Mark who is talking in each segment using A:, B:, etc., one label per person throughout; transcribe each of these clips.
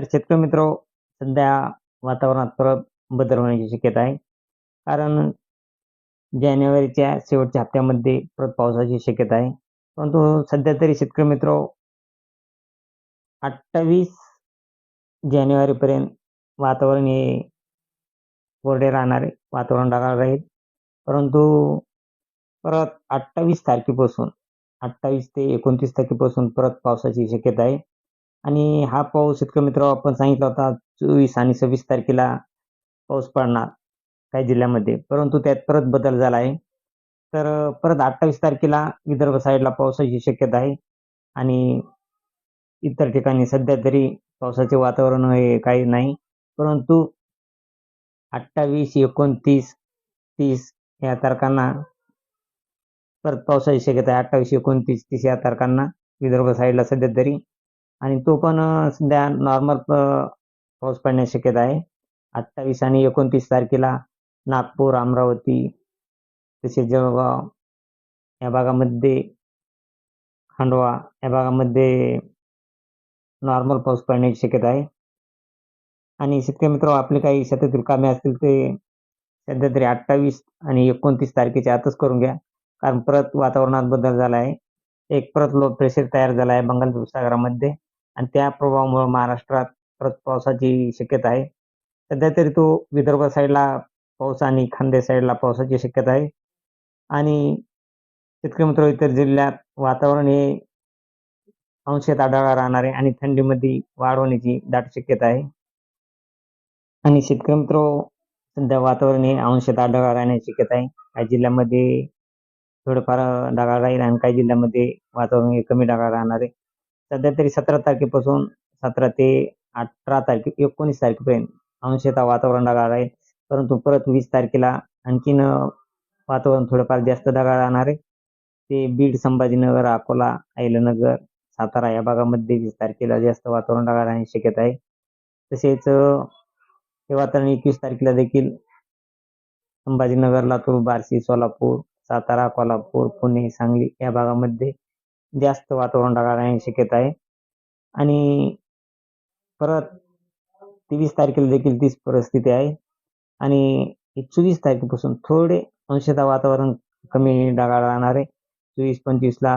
A: तर शेतकरी मित्र सध्या वातावरणात परत बदल होण्याची शक्यता आहे. कारण जानेवारीच्या शेवटच्या हप्त्यामध्ये परत पावसाची शक्यता आहे. परंतु सध्या तरी शेतकरी मित्र 28 जानेवारीपर्यंत वातावरण हे कोरडे राहणार आहे. वातावरण ढगाळ राहील. परंतु परत 28 तारखेपासून 28 ते 29 तारखेपासून परत पावसाची शक्यता आहे. आणि हा पाऊस शेतकरी मित्र आपण सांगितला होता 24 आणि 26 तारखेला पाऊस पडणार काही जिल्ह्यामध्ये. परंतु त्यात परत बदल झाला आहे. तर परत 28 तारखेला विदर्भ साईडला पावसाची शक्यता आहे आणि इतर ठिकाणी सध्या तरी पावसाचे वातावरण हे काही नाही. परंतु 28, 29, 30 या तारखांना परत पावसाची शक्यता आहे. 28, 29, 30 या तारखांना विदर्भ साईडला सध्या तरी. आणि तो पण सध्या नॉर्मल पाऊस पडण्याची शक्यता आहे. 28 आणि 29 तारखेला नागपूर, अमरावती तसेच जळगाव या भागामध्ये, खंडवा या भागामध्ये नॉर्मल पाऊस पडण्याची शक्यता आहे. आणि शेतकरी मित्र आपले काही शेतातील कामे असतील ते सध्या तरी 28 आणि 29 तारखेच्या आतच करून घ्या. कारण परत वातावरणात बदल झाला आहे. एक परत लो प्रेशर तयार झाला आहे बंगाल उपसागरामध्ये आणि त्या प्रभावामुळे महाराष्ट्रात परत पावसाची शक्यता आहे. सध्या तरी तो विदर्भ साईडला पाऊस आणि खानदेश साईडला पावसाची शक्यता आहे. आणि शेतकरी मित्र इतर जिल्ह्यात वातावरण हे अंशतः ढगाळ राहणार आहे आणि थंडीमध्ये वाढ होण्याची दाट शक्यता आहे. आणि शेतकरी मित्र सध्या वातावरण हे अंशतः ढगाळ राहण्याची शक्यता आहे. काही जिल्ह्यामध्ये थोडंफार ढगाळ राहील आणि काही जिल्ह्यामध्ये वातावरण हे कमी ढगाळ राहणार आहे. सध्या तरी 17 तारखेपासून 17 ते 18 तारखे 19 तारखेपर्यंत अंशतः वातावरण ढगाळ राहील. परंतु परत 20 तारखेला आणखीन वातावरण थोडंफार जास्त ढगाळ राहणार आहे. ते बीड, संभाजीनगर, अकोला, अहिल्यानगर, सातारा या भागामध्ये 20 तारखेला जास्त वातावरण ढगाळ राहण्याची शक्यता आहे. तसेच हे वातावरण 21 तारखेला देखील संभाजीनगर, लातूर, बार्शी, सोलापूर, सातारा, कोल्हापूर, पुणे, सांगली या भागामध्ये जास्त वातावरण ढगाळ राहण्याची शक्यता आहे. आणि परत 23 तारखेला देखील तीच परिस्थिती आहे. आणि 24 तारखेपासून थोडे अंशतः वातावरण कमी ढगाळ राहणार आहे. 24-25ला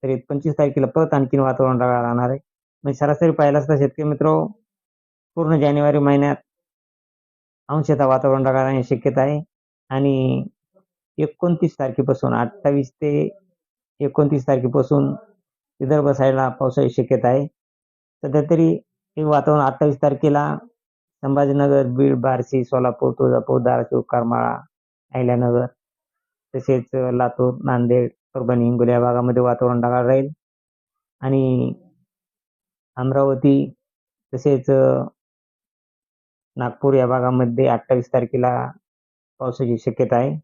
A: तरी 25 तारखेला परत आणखीन वातावरण ढगाळ राहणार आहे. म्हणजे सरासरी पाहिलं असता शेतकरी मित्र पूर्ण जानेवारी महिन्यात अंशतः वातावरण ढगाळ राहण्याची शक्यता आहे. आणि 29 तारखेपासून 28 ते 29 तारखेपासून विदर्भ साईडला पावसाची शक्यता आहे. सध्या तरी हे वातावरण 28 तारखेला संभाजीनगर, बीड, बार्शी, सोलापूर, तुळजापूर, धाराशिव, करमाळा, अहिल्यानगर तसेच लातूर, नांदेड, परभणी, हिंगोली या भागामध्ये वातावरण ढगाळ राहील. आणि अमरावती तसेच नागपूर या भागामध्ये 28 तारखेला पावसाची शक्यता आहे.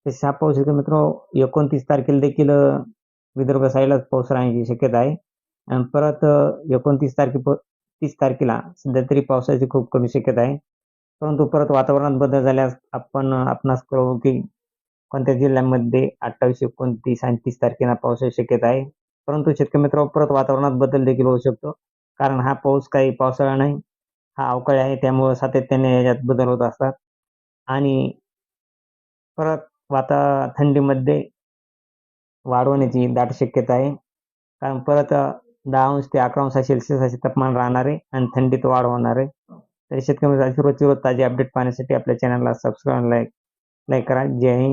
A: तसेच हा पाऊस मित्र 29 तारखेला देखील विदर्भ साईडलाच पाऊस राहण्याची शक्यता आहे. आणि परत 30 तारखेला सध्या तरी पावसाची खूप कमी शक्यता आहे. परंतु परत वातावरणात बदल झाल्यास आपणास कळवू की कोणत्या जिल्ह्यांमध्ये 28, 29 आणि 30 तारखेला पावसाची शक्यता आहे. परंतु शेतकरी मित्र परत वातावरणात बदल देखील होऊ शकतो. कारण हा पाऊस काही पावसाळा नाही, हा अवकाळी आहे. त्यामुळे सातत्याने याच्यात बदल होत असतात. आणि परत थंडीमध्ये वाढ होण्याची दाट शक्यता आहे. कारण परत 10 ते 11 सेल्सिअस असे तापमान राहणार आहे आणि थंडीत वाढ होणार आहे. तर शेतकरी रोजची रोज ताजी अपडेट पाहण्यासाठी आपल्या चॅनलला सबस्क्राईब लाईक करा. जय हिंद.